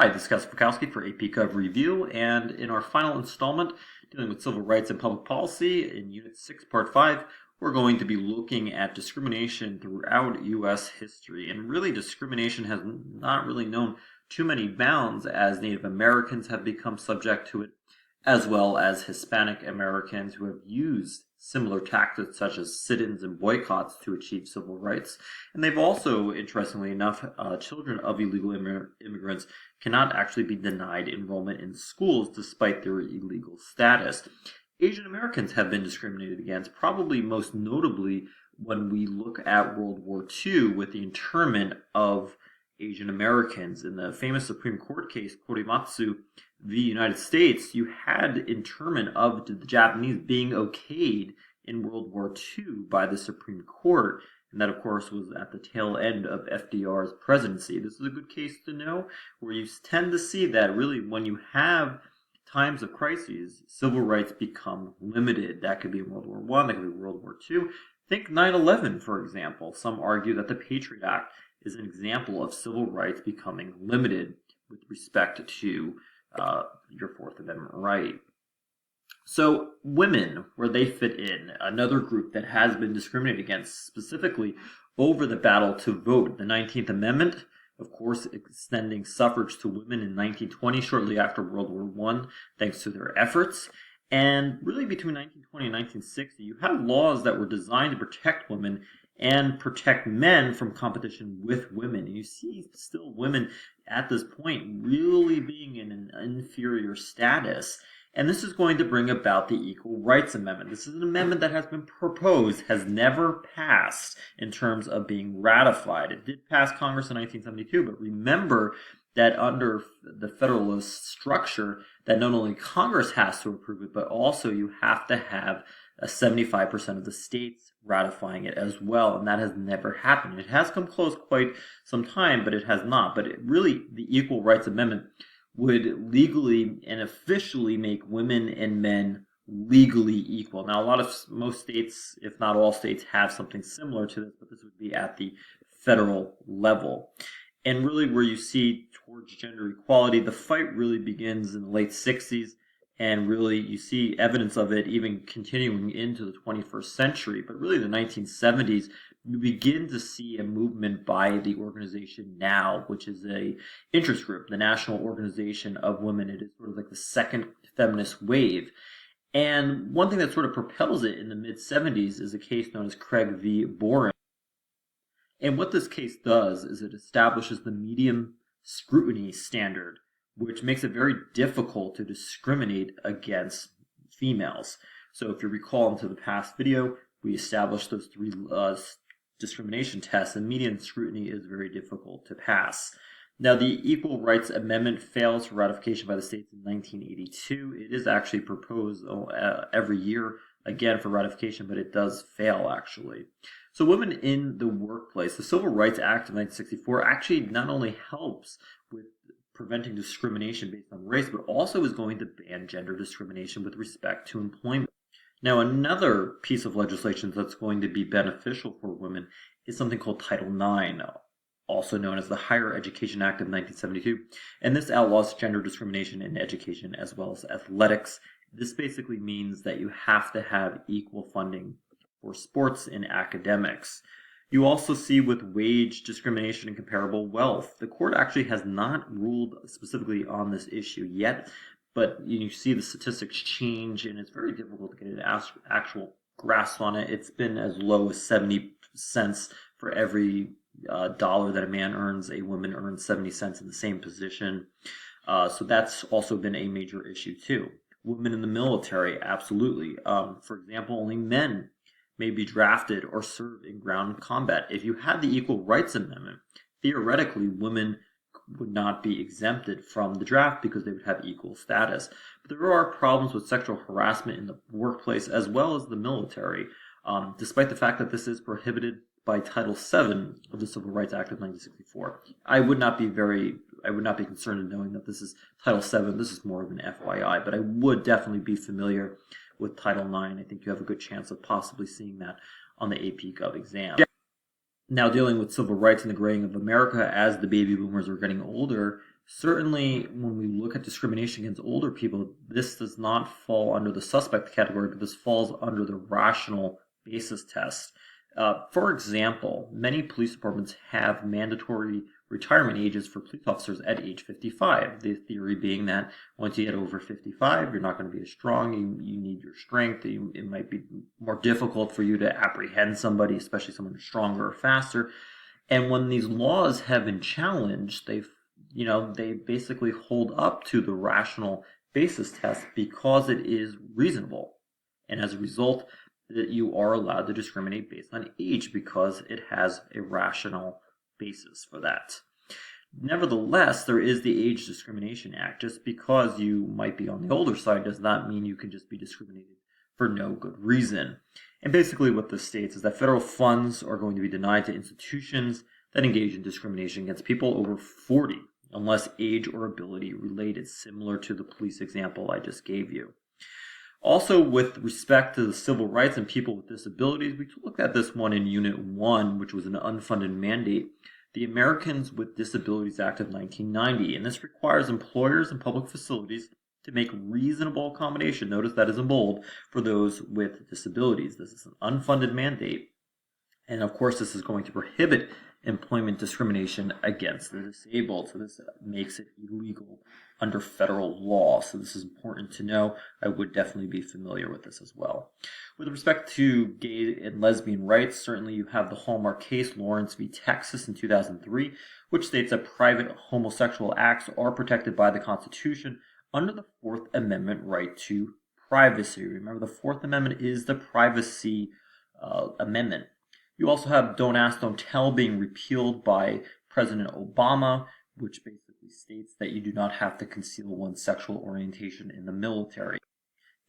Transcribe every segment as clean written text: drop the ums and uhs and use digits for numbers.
Hi, this is Gus Bukowski for AP Gov Review, and in our final installment, dealing with civil rights and public policy, in Unit 6, Part 5, we're going to be looking at discrimination throughout U.S. history. And really, discrimination has not really known too many bounds as Native Americans have become subject to it, as well as Hispanic Americans who have used similar tactics such as sit-ins and boycotts to achieve civil rights. And they've also, interestingly enough, children of illegal immigrants cannot actually be denied enrollment in schools despite their illegal status. Asian Americans have been discriminated against, probably most notably when we look at World War II with the internment of Asian Americans. In the famous Supreme Court case, Korematsu v. United States, you had internment of the Japanese being okayed in World War II by the Supreme Court. And that, of course, was at the tail end of FDR's presidency. This is a good case to know, where you tend to see that really when you have times of crises, civil rights become limited. That could be World War I, that could be World War II. Think 9/11, for example. Some argue that the Patriot Act is an example of civil rights becoming limited with respect to your Fourth Amendment right. So women, where they fit in, another group that has been discriminated against specifically over the battle to vote. The 19th Amendment, of course, extending suffrage to women in 1920, shortly after World War I, thanks to their efforts. And really between 1920 and 1960, you had laws that were designed to protect women and protect men from competition with women. And you see still women at this point really being in an inferior status. And this is going to bring about the Equal Rights Amendment. This is an amendment that has been proposed, has never passed in terms of being ratified. It did pass Congress in 1972, but remember that under the Federalist structure, that not only Congress has to approve it, but also you have to have 75% of the states ratifying it as well, and that has never happened. It has come close quite some time, but it has not. But it really, the Equal Rights Amendment would legally and officially make women and men legally equal. Now, most states, if not all states, have something similar to this, but this would be at the federal level. And really where you see towards gender equality, the fight really begins in the late 60s, and really you see evidence of it even continuing into the 21st century. But really the 1970s, you begin to see a movement by the organization NOW, which is a interest group, the National Organization of Women. It is sort of like the second feminist wave. And one thing that sort of propels it in the mid-70s is a case known as Craig v. Boren. And what this case does is it establishes the medium scrutiny standard, which makes it very difficult to discriminate against females. So if you recall into the past video, we established those three discrimination tests, and medium scrutiny is very difficult to pass. Now, the Equal Rights Amendment fails for ratification by the states in 1982. It is actually proposed every year again for ratification, but it does fail actually. So women in the workplace, the Civil Rights Act of 1964 actually not only helps with preventing discrimination based on race, but also is going to ban gender discrimination with respect to employment. Now, another piece of legislation that's going to be beneficial for women is something called Title IX, also known as the Higher Education Act of 1972, and this outlaws gender discrimination in education as well as athletics. This basically means that you have to have equal funding for sports and academics. You also see with wage discrimination and comparable wealth. The court actually has not ruled specifically on this issue yet, but you see the statistics change, and it's very difficult to get an actual grasp on it. It's been as low as 70 cents for every dollar that a man earns. A woman earns 70 cents in the same position. So that's also been a major issue too. Women in the military, absolutely. For example, only men may be drafted or serve in ground combat. If you had the Equal Rights Amendment, theoretically, women would not be exempted from the draft because they would have equal status. But there are problems with sexual harassment in the workplace as well as the military, despite the fact that this is prohibited by Title VII of the Civil Rights Act of 1964. I would not be concerned in knowing that this is Title VII. This is more of an FYI, but I would definitely be familiar with Title IX. I think you have a good chance of possibly seeing that on the AP Gov exam. Now, dealing with civil rights and the graying of America as the baby boomers are getting older, Certainly, when we look at discrimination against older people, this does not fall under the suspect category, but this falls under the rational basis test. For example, many police departments have mandatory retirement ages for police officers at age 55. The theory being that once you get over 55, you're not going to be as strong. You need your strength. It might be more difficult for you to apprehend somebody, especially someone who's stronger or faster. And when these laws have been challenged, they basically hold up to the rational basis test because it is reasonable. And as a result, that you are allowed to discriminate based on age because it has a rational basis for that. Nevertheless, there is the Age Discrimination Act. Just because you might be on the older side does not mean you can just be discriminated for no good reason. And basically what this states is that federal funds are going to be denied to institutions that engage in discrimination against people over 40, unless age or ability related, similar to the police example I just gave you. Also, with respect to the civil rights and people with disabilities, we looked at this one in Unit 1, which was an unfunded mandate, the Americans with Disabilities Act of 1990, and this requires employers and public facilities to make reasonable accommodation, notice that is in bold, for those with disabilities. This is an unfunded mandate, and of course this is going to prohibit employment discrimination against the disabled, so this makes it illegal under federal law. So this is important to know. I would definitely be familiar with this as well. With respect to gay and lesbian rights, certainly you have the hallmark case Lawrence v. Texas in 2003, which states that private homosexual acts are protected by the Constitution under the Fourth Amendment right to privacy. Remember, the Fourth Amendment is the privacy amendment. You also have Don't Ask, Don't Tell being repealed by President Obama, which basically states that you do not have to conceal one's sexual orientation in the military.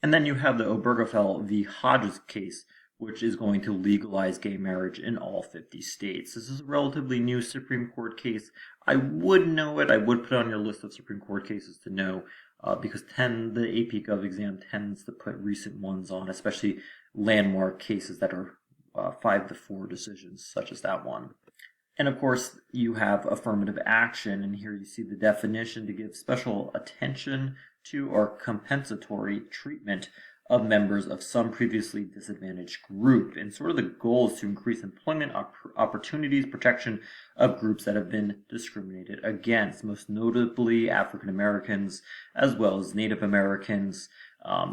And then you have the Obergefell v. Hodges case, which is going to legalize gay marriage in all 50 states. This is a relatively new Supreme Court case. I would know it. I would put it on your list of Supreme Court cases to know because the AP Gov exam tends to put recent ones on, especially landmark cases that are 5-4 decisions, such as that one. And of course, you have affirmative action, and here you see the definition: to give special attention to or compensatory treatment of members of some previously disadvantaged group. And sort of the goal is to increase employment opportunities, protection of groups that have been discriminated against, most notably African Americans as well as Native Americans.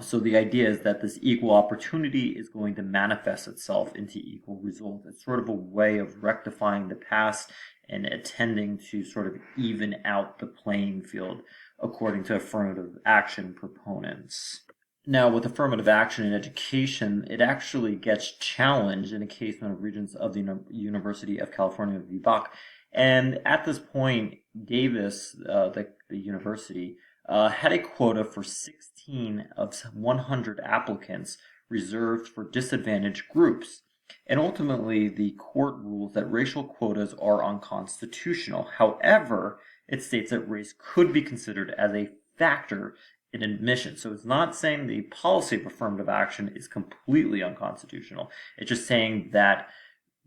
So the idea is that this equal opportunity is going to manifest itself into equal results. It's sort of a way of rectifying the past and attending to sort of even out the playing field, according to affirmative action proponents. Now, with affirmative action in education, it actually gets challenged in a case known as Regents of the University of California v. Bach. And at this point, Davis, the university, had a quota for 16 of 100 applicants reserved for disadvantaged groups. And ultimately, the court rules that racial quotas are unconstitutional. However, it states that race could be considered as a factor in admission. So it's not saying the policy of affirmative action is completely unconstitutional. It's just saying that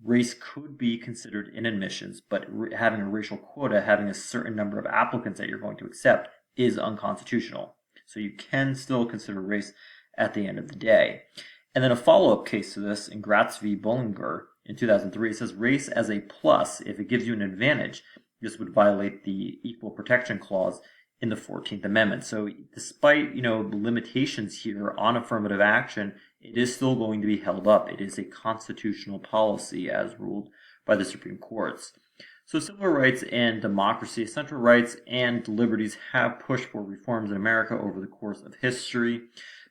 race could be considered in admissions, but having a racial quota, having a certain number of applicants that you're going to accept, is unconstitutional. So you can still consider race at the end of the day. And then a follow-up case to this in Gratz v. Bollinger in 2003 says race as a plus, if it gives you an advantage, this would violate the Equal Protection Clause in the 14th Amendment. So despite, the limitations here on affirmative action, it is still going to be held up. It is a constitutional policy as ruled by the Supreme Courts. So civil rights and democracy, essential rights and liberties have pushed for reforms in America over the course of history.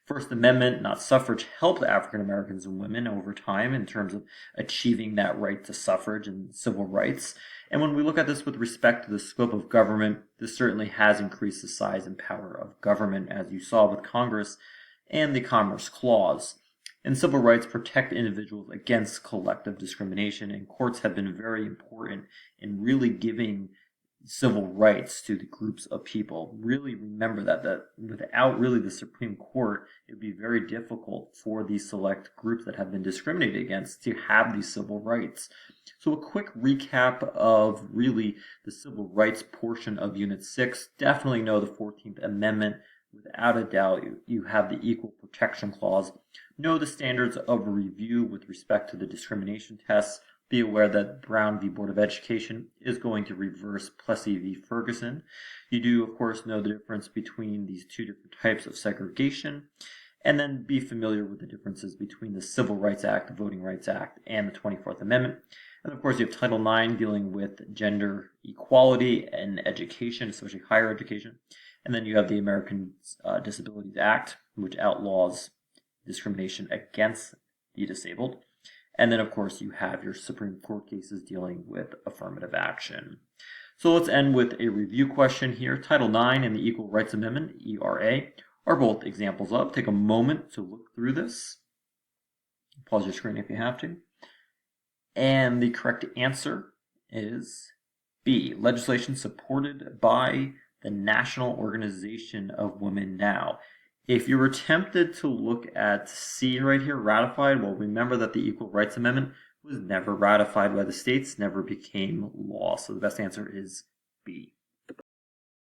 First Amendment, not suffrage, helped African Americans and women over time in terms of achieving that right to suffrage and civil rights. And when we look at this with respect to the scope of government, this certainly has increased the size and power of government, as you saw with Congress and the Commerce Clause. And civil rights protect individuals against collective discrimination, and courts have been very important in really giving civil rights to the groups of people. Really remember that without really the Supreme Court, it would be very difficult for these select groups that have been discriminated against to have these civil rights. So a quick recap of really the civil rights portion of Unit 6. Definitely know the 14th Amendment. Without a doubt, you have the Equal Protection Clause. Know the standards of review with respect to the discrimination tests. Be aware that Brown v. Board of Education is going to reverse Plessy v. Ferguson. You do, of course, know the difference between these two different types of segregation, and then be familiar with the differences between the Civil Rights Act, the Voting Rights Act, and the 24th Amendment. And of course, you have Title IX dealing with gender equality and education, especially higher education. And then you have the Americans Disabilities Act, which outlaws discrimination against the disabled. And then, of course, you have your Supreme Court cases dealing with affirmative action. So let's end with a review question here. Title IX and the Equal Rights Amendment, ERA, are both examples of. Take a moment to look through this. Pause your screen if you have to. And the correct answer is B, legislation supported by the National Organization of Women Now. If you were tempted to look at C right here, ratified, well, remember that the Equal Rights Amendment was never ratified by the states, never became law. So the best answer is B.